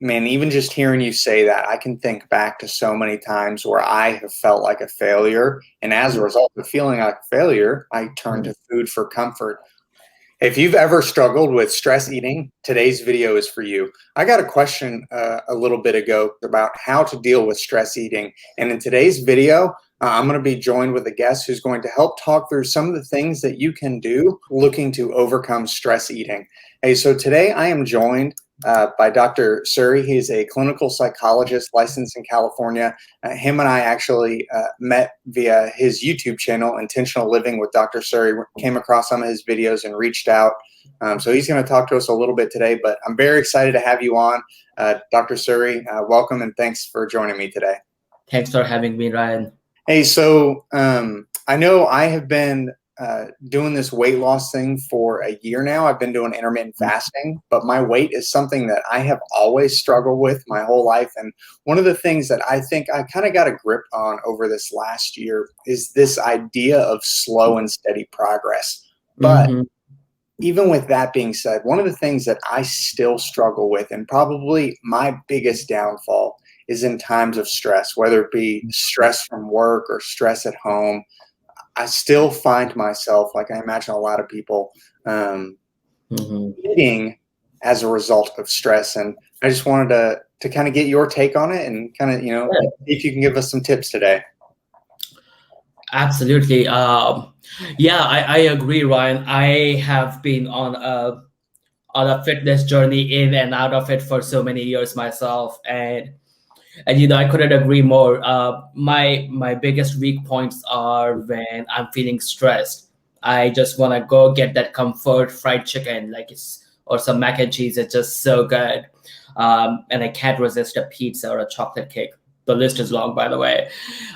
man, even just hearing you say that, I can think back to so many times where I have felt like a failure. And as a result of feeling like a failure, I turn to food for comfort. If you've ever struggled with stress eating, today's video is for you. I got a question a little bit ago about how to deal with stress eating. And in today's video, I'm going to be joined with a guest who's going to help talk through some of the things that you can do looking to overcome stress eating. Hey, so today I am joined by Dr. Suri. He's a clinical psychologist licensed in California. Him and I actually met via his YouTube channel, Intentional Living with Dr. Suri. Came across some of his videos and reached out. So he's going to talk to us a little bit today, but I'm very excited to have you on. Dr. Suri, welcome and thanks for joining me today. Thanks for having me, Ryan. Hey, so I know I have been doing this weight loss thing for a year now. I've been doing intermittent fasting, but my weight is something that I have always struggled with my whole life. And one of the things that I think I kind of got a grip on over this last year is this idea of slow and steady progress. But even with that being said, one of the things that I still struggle with, and probably my biggest downfall, is in times of stress, whether it be stress from work or stress at home. I still find myself, like I imagine a lot of people, eating as a result of stress. And I just wanted to kind of get your take on it and kind of, see if you can give us some tips today. Absolutely. Yeah, I agree, Ryan. I have been on a fitness journey in and out of it for so many years myself. And I couldn't agree more. My biggest weak points are when I'm feeling stressed. I just want to go get that comfort fried chicken, or some mac and cheese. It's just so good, and I can't resist a pizza or a chocolate cake. The list is long, by the way.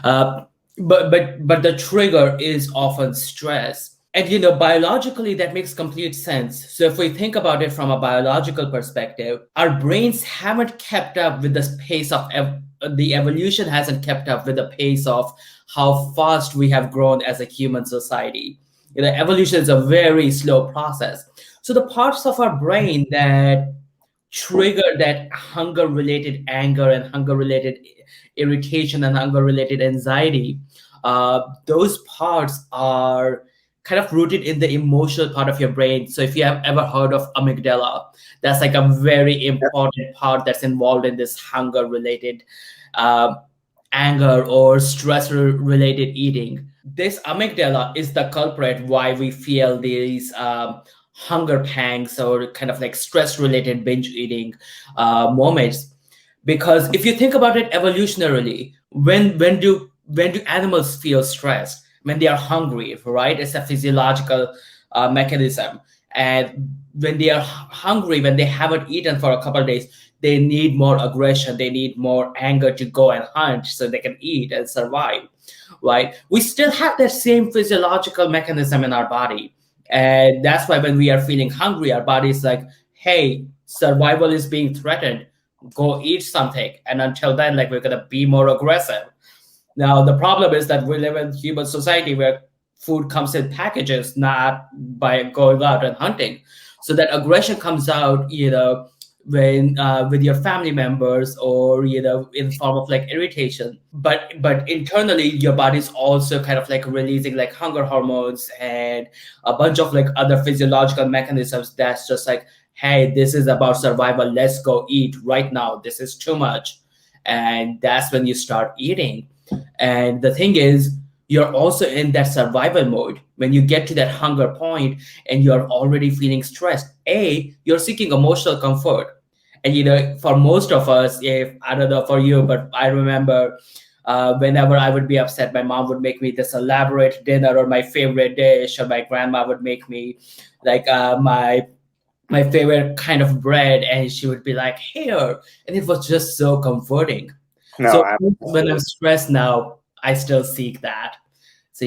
But the trigger is often stress. And biologically, that makes complete sense. So if we think about it from a biological perspective, our brains haven't kept up with the pace of the evolution hasn't kept up with the pace of how fast we have grown as a human society. Evolution is a very slow process. So the parts of our brain that trigger that hunger-related anger and hunger-related irritation and hunger-related anxiety, those parts are kind of rooted in the emotional part of your brain. So if you have ever heard of amygdala, that's like a very important part that's involved in this hunger related anger or stress related eating. This amygdala is the culprit why we feel these hunger pangs or kind of like stress related binge eating moments. Because if you think about it evolutionarily, when do animals feel stressed? When they are hungry, right? It's a physiological mechanism. And when they are hungry, when they haven't eaten for a couple of days, they need more aggression. They need more anger to go and hunt so they can eat and survive, right? We still have that same physiological mechanism in our body. And that's why when we are feeling hungry, our body is like, hey, survival is being threatened. Go eat something. And until then, we're going to be more aggressive. Now, the problem is that we live in human society where food comes in packages, not by going out and hunting. So that aggression comes out, when with your family members or, in form of irritation. But internally, your body's also kind of releasing hunger hormones and a bunch of other physiological mechanisms that's just hey, this is about survival. Let's go eat right now. This is too much. And that's when you start eating. And the thing is, you're also in that survival mode. When you get to that hunger point and you're already feeling stressed, you're seeking emotional comfort. And for most of us, if I don't know for you, but I remember whenever I would be upset, my mom would make me this elaborate dinner or my favorite dish, or my grandma would make me my favorite kind of bread, and she would be like, here. And it was just so comforting. No, So absolutely. when I'm stressed now, I still seek that. So,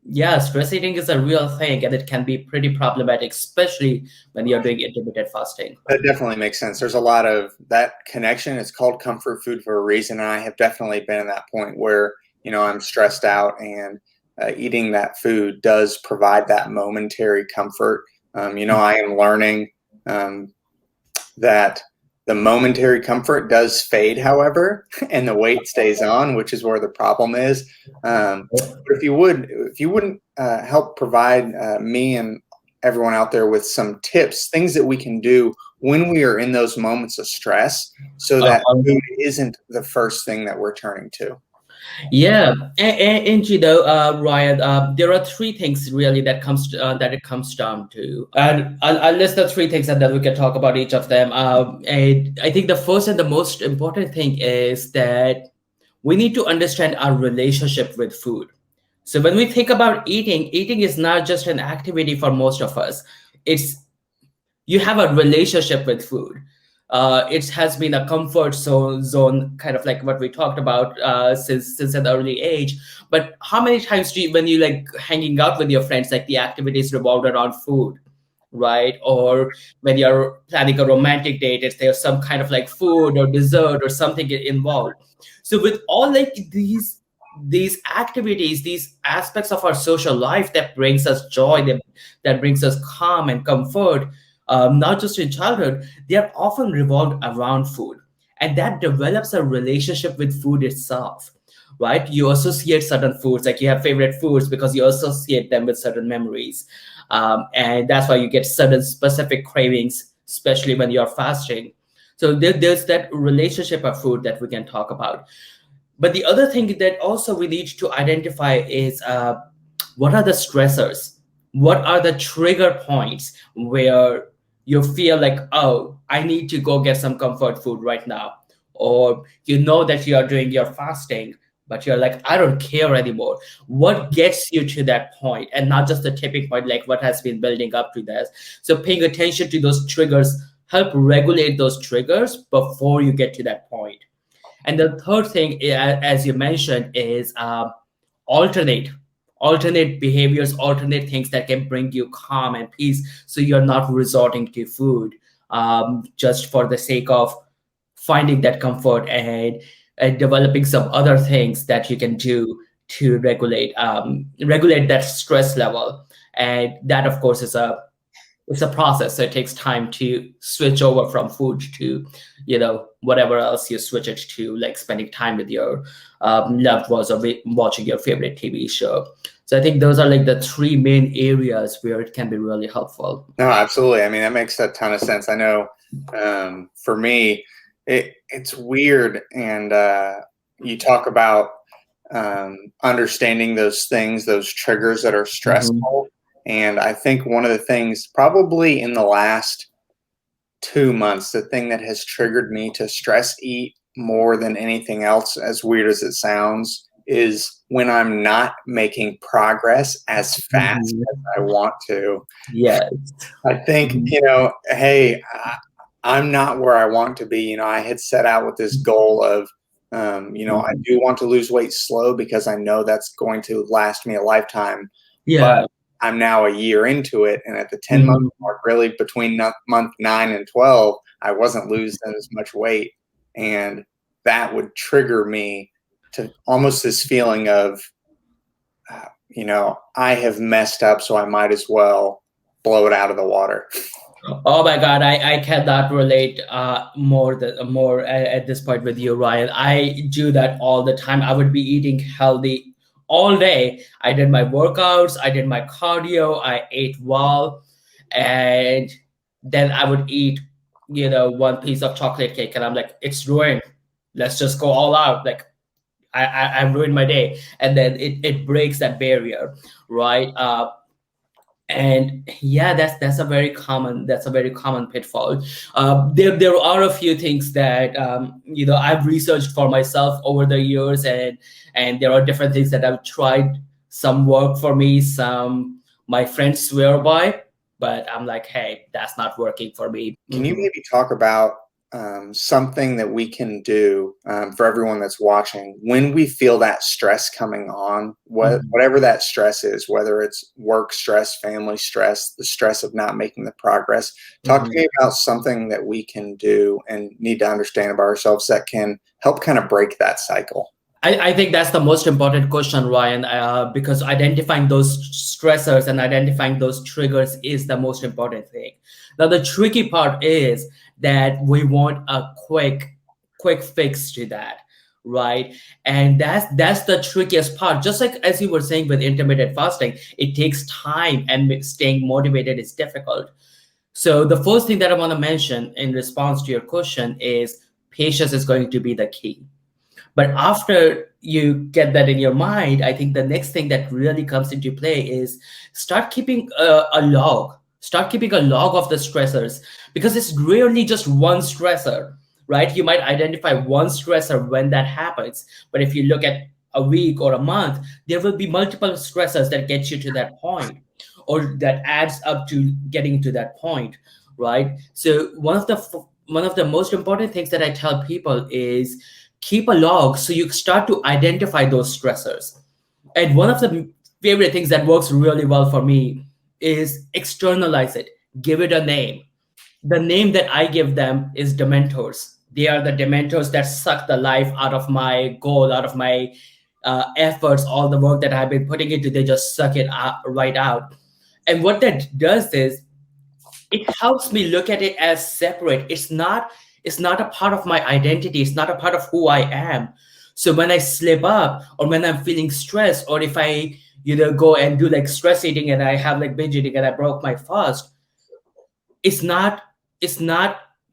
yeah, stress eating is a real thing, and it can be pretty problematic, especially when you're doing intermittent fasting. That definitely makes sense. There's a lot of that connection. It's called comfort food for a reason. And I have definitely been in that point where, I'm stressed out and eating that food does provide that momentary comfort. I am learning that The momentary comfort does fade, however, and the weight stays on, which is where the problem is. But if you wouldn't help provide me and everyone out there with some tips, things that we can do when we are in those moments of stress, so that food isn't the first thing that we're turning to. Yeah, and Ryan, there are three things really that it comes down to, and I'll list the three things, and then we can talk about each of them. And I think the first and the most important thing is that we need to understand our relationship with food. So when we think about eating is not just an activity for most of us. It's You have a relationship with food. It has been a comfort zone, kind of like what we talked about since an early age. But how many times when you like hanging out with your friends, like the activities revolved around food, right? Or when you're planning a romantic date, if there's some kind of like food or dessert or something involved. So with all like these activities, these aspects of our social life that brings us joy, that brings us calm and comfort, not just in childhood, they are often revolved around food. And that develops a relationship with food itself, right? You associate certain foods, like you have favorite foods because you associate them with certain memories. And that's why you get certain specific cravings, especially when you're fasting. So there's that relationship of food that we can talk about. But the other thing that also we need to identify is what are the stressors? What are the trigger points where you feel like, oh, I need to go get some comfort food right now? Or you know that you are doing your fasting, but you're like, I don't care anymore. What gets you to that point, and not just the tipping point, like what has been building up to this? So paying attention to those triggers help regulate those triggers before you get to that point. And the third thing, as you mentioned, is alternate alternate behaviors, alternate things that can bring you calm and peace, so you're not resorting to food just for the sake of finding that comfort, and developing some other things that you can do to regulate that stress level. And that, of course, it's a process, so it takes time to switch over from food to whatever else you switch it to, like spending time with your loved ones, or watching your favorite TV show. So I think those are like the three main areas where it can be really helpful. No, absolutely. I mean, that makes a ton of sense. I know for me, it's weird. And you talk about understanding those things, those triggers that are stressful. And I think one of the things probably in the last 2 months, the thing that has triggered me to stress eat more than anything else, as weird as it sounds, is when I'm not making progress as fast as I want to. Yes. I think, hey, I'm not where I want to be. I had set out with this goal of, I do want to lose weight slow because I know that's going to last me a lifetime. Yeah. But I'm now a year into it, and at the 10-month mark, really between month 9 and 12, I wasn't losing as much weight, and that would trigger me to almost this feeling of, I have messed up, so I might as well blow it out of the water. Oh my God, I cannot relate more at this point with you, Ryan. I do that all the time. I would be eating healthy all day. I did my workouts, I did my cardio, I ate well, and then I would eat, one piece of chocolate cake, and I'm like, it's ruined. Let's just go all out. Like I ruined my day, and then it breaks that barrier, right? And yeah, that's a very common pitfall. There are a few things that I've researched for myself over the years, and there are different things that I've tried. Some work for me, some my friends swear by, but I'm like, hey, that's not working for me. Can you maybe talk about something that we can do for everyone that's watching when we feel that stress coming on, whatever that stress is, whether it's work stress, family stress, the stress of not making the progress? Talk to me about something that we can do and need to understand about ourselves that can help kind of break that cycle. I think that's the most important question, Ryan, because identifying those stressors and identifying those triggers is the most important thing. Now, the tricky part is that we want a quick fix to that, right? And that's the trickiest part. Just like as you were saying with intermittent fasting, it takes time and staying motivated is difficult. So the first thing that I want to mention in response to your question is patience is going to be the key. But after you get that in your mind, I think the next thing that really comes into play is start keeping a log. Start keeping a log of the stressors because it's rarely just one stressor, right? You might identify one stressor when that happens, but if you look at a week or a month, there will be multiple stressors that get you to that point or that adds up to getting to that point, right? So one of the most important things that I tell people is keep a log so you start to identify those stressors. And one of the favorite things that works really well for me is externalize it, give it a name. The name that I give them is dementors. They are the dementors that suck the life out of my goal, out of my efforts, all the work that I've been putting into. They just suck it out, right out. And what that does is it helps me look at it as separate. It's not a part of my identity. It's not a part of who I am. So when I slip up or when I'm feeling stressed or if I go and do like stress eating and I have like binge eating and I broke my fast, it's not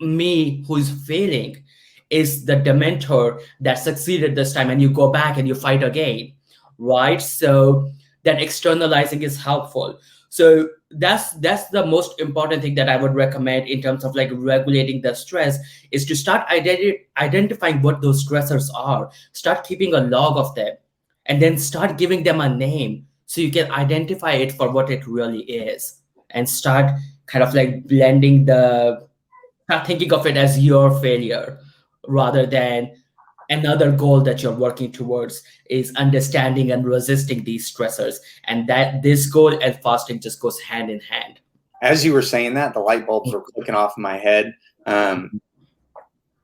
me who's failing. It's the dementor that succeeded this time and you go back and you fight again, right? So that externalizing is helpful. So that's the most important thing that I would recommend in terms of like regulating the stress is to start identifying what those stressors are, start keeping a log of them, and then start giving them a name so you can identify it for what it really is and start kind of like blending the start thinking of it as your failure rather than another goal that you're working towards is understanding and resisting these stressors, and that this goal and fasting just goes hand in hand. As you were saying that, the light bulbs were clicking off in my head.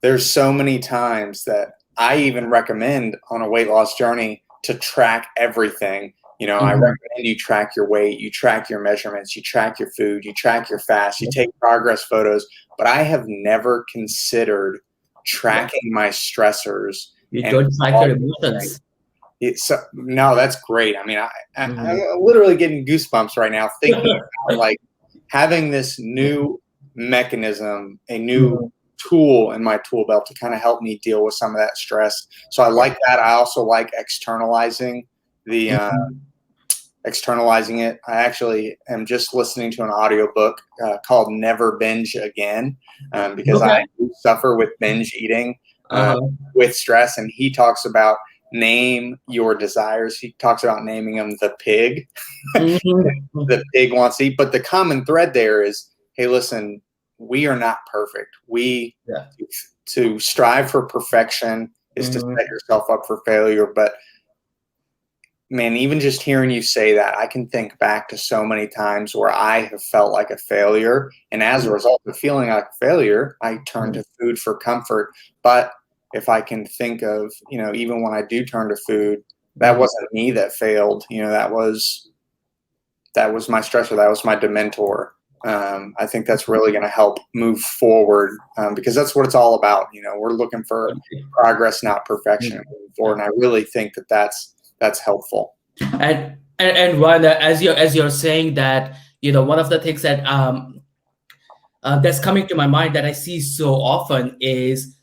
There's so many times that I even recommend on a weight loss journey to track everything. I recommend you track your weight, you track your measurements, you track your food, you track your fast, you take progress photos. But I have never considered tracking my stressors. You And don't track your emotions. no, that's great. I mean, I'm literally getting goosebumps right now thinking about like having this new mechanism, a new tool in my tool belt to kind of help me deal with some of that stress. So I like that. I also like externalizing it. I actually am just listening to an audiobook called Never Binge Again because I suffer with binge eating with stress. And he talks about name your desires. He talks about naming them the pig. The pig wants to eat. But the common thread there is, hey, listen, we are not perfect. To strive for perfection is to set yourself up for failure. But man, even just hearing you say that, I can think back to so many times where I have felt like a failure. And as a result of feeling like a failure, I turn to food for comfort. But if I can think of, even when I do turn to food, that wasn't me that failed. That was my stressor. That was my dementor. I think that's really going to help move forward because that's what it's all about. We're looking for progress, not perfection, moving forward. And I really think that that's helpful. And Ryan, as you're saying that, one of the things that that's coming to my mind that I see so often is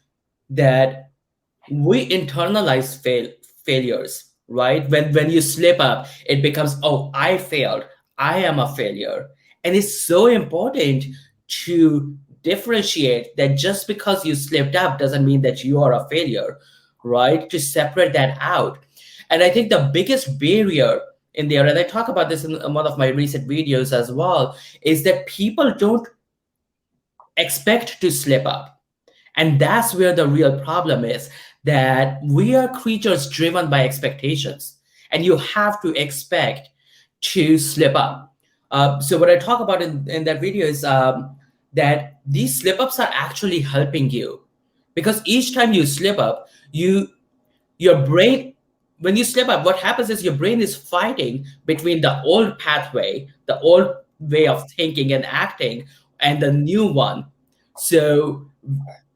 that we internalize failures, right? When you slip up, it becomes, oh, I failed, I am a failure. And it's so important to differentiate that just because you slipped up doesn't mean that you are a failure, right? To separate that out. And I think the biggest barrier in there, and I talk about this in one of my recent videos as well, is that people don't expect to slip up. And that's where the real problem is, that we are creatures driven by expectations, and you have to expect to slip up. So what I talk about in that video is that these slip ups are actually helping you, because each time you slip up, your brain, when you slip up, what happens is your brain is fighting between the old pathway, the old way of thinking and acting, and the new one. So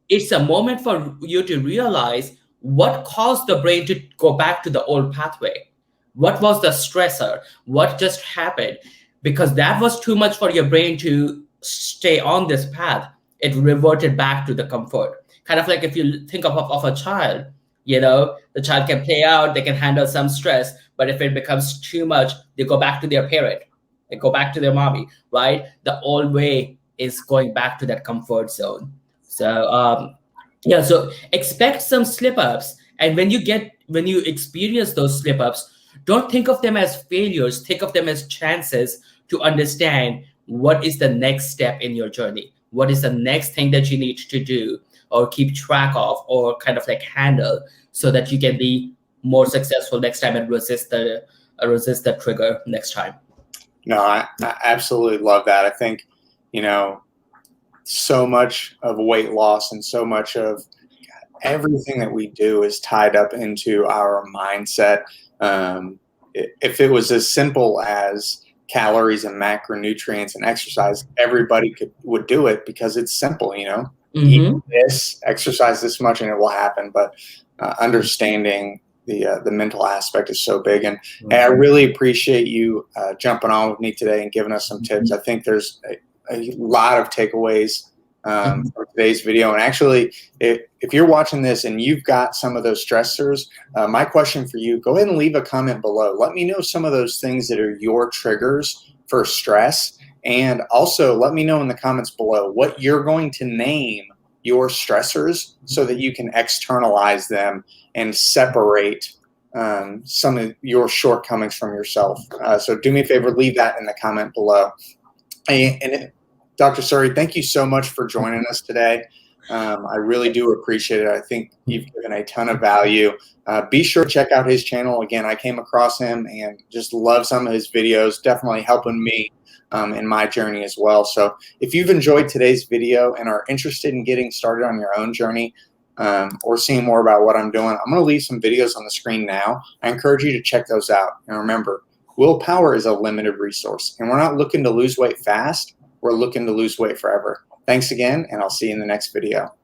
it's a moment for you to realize what caused the brain to go back to the old pathway. What was the stressor? What just happened? Because that was too much for your brain to stay on this path. It reverted back to the comfort. Kind of like if you think of a child, the child can play out, they can handle some stress, but if it becomes too much, they go back to their parent, they go back to their mommy, right? The old way is going back to that comfort zone. So yeah, so expect some slip ups, and when you experience those slip ups, don't think of them as failures. Think of them as chances to understand what is the next step in your journey. What is the next thing that you need to do, or keep track of, or kind of like handle, so that you can be more successful next time and resist the trigger next time. No, I absolutely love that. I think, so much of weight loss and so much of everything that we do is tied up into our mindset. If it was as simple as calories and macronutrients and exercise, everybody would do it because it's simple. Eat Mm-hmm. this, exercise this much, and it will happen. But understanding the mental aspect is so big, and I really appreciate you jumping on with me today and giving us some tips. I think there's a lot of takeaways from today's video. And actually, if you're watching this and you've got some of those stressors, my question for you, go ahead and leave a comment below. Let me know some of those things that are your triggers for stress. And also let me know in the comments below what you're going to name your stressors so that you can externalize them and separate some of your shortcomings from yourself. So do me a favor, leave that in the comment below. And Dr. Suri, thank you so much for joining us today. I really do appreciate it. I think you've given a ton of value. Be sure to check out his channel. Again, I came across him and just love some of his videos, definitely helping me in my journey as well. So if you've enjoyed today's video and are interested in getting started on your own journey or seeing more about what I'm doing, I'm going to leave some videos on the screen now. I encourage you to check those out. And remember, willpower is a limited resource, and we're not looking to lose weight fast. We're looking to lose weight forever. Thanks again, and I'll see you in the next video.